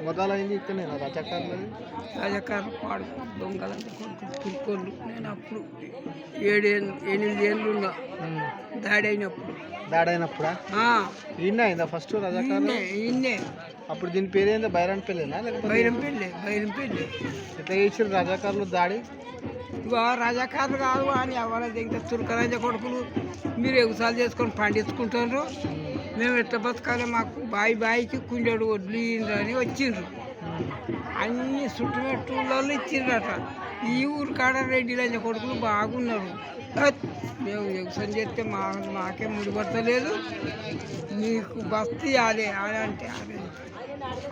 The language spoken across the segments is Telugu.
మొదలైంది ఇక్కడనే రజాకారులు. రజాకారులు పాడు దొంగలంటే కొడుకు తుర్కోళ్ళు. నేను అప్పుడు 8 ఏళ్ళు ఉన్నా దాడి అయినప్పుడు. దాడైనప్పుడా ఈయన అయిందా ఫస్ట్ రజాకారులు? ఈయన్నే. అప్పుడు దీని పేరేందో బైరంపల్లినా లేకపోతే బైరంపల్లి. ఎట్లా చేసారు రజాకారులు దాడి? ఇక రజాకారులు కాదు అని ఎవరైనా దగ్గర తుర్కరాజా కొడుకులు మీరు ఎగుసాలు చేసుకొని పండించుకుంటారు, మేము ఎట్లా బతకాలి, మాకు బాయికి కుండెడు వడ్లు అని వచ్చిండ్రు. అన్ని చుట్టుమెట్టులలో ఇచ్చిండ్రట. ఈ ఊరు కాడ రెడ్డి రాజా కొడుకులు బాగున్నారు. మేము ఎగుసం చేస్తే మాకే ముడిపడతలేదు, మీకు బస్తీ అదే అంటే అదే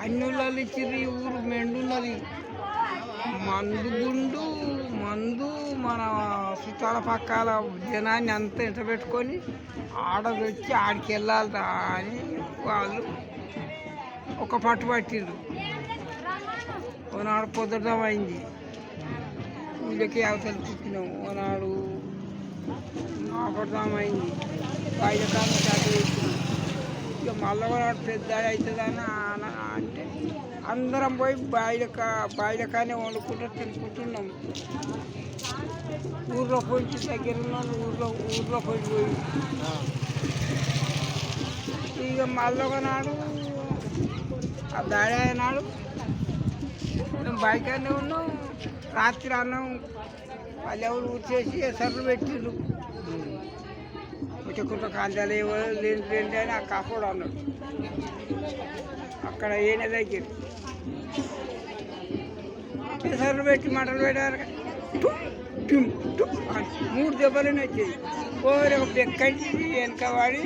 అన్ని ఊళ్ళలో ఇచ్చిండ్రు. ఈ ఊరు మెండున్నది, మందు మన చుట్టాల పక్కల జనాన్ని అంతా ఇంట పెట్టుకొని ఆడదొచ్చి ఆడికి వెళ్ళాలరా అని వాళ్ళు ఒక పట్టు పట్టిండ్రు. ఓనాడు పొద్దుటం అయింది, వీళ్ళకి అవతల తిప్పినాం. ఓనాడు ఆపడదాం అయింది, బయటకాలం స్టార్ట్ చేసినాం. ఇక మళ్ళీ కూడా పెద్ద అవుతుందని అంటే అందరం పోయి బాయిలకానే వండుకుంటూ తినుకుంటున్నాం. ఊర్లో పోయి దగ్గర ఊర్లో పోయి ఇక మళ్ళీ ఒకనాడు ఆ దాడి అయినాడు మేము బయటనే ఉన్నాం. రాత్రి అన్నం వాళ్ళు ఎవరు ఊడ్చేసి ఎసర్లు పెట్టిండ్రు. కొంచెం కాంతాలు లేని అని ఆ కాపోడు అన్నాడు అక్కడ ఏనే దగ్గర ఎసర్లు పెట్టి మంటలు పెట్టారు. 3 దెబ్బలు వచ్చాయి. ఓరి ఒక బెక్కంటి వెనక వాడి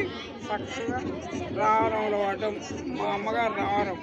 చక్కగా రావడంలో పడ్డాం. మా అమ్మగారు రావడం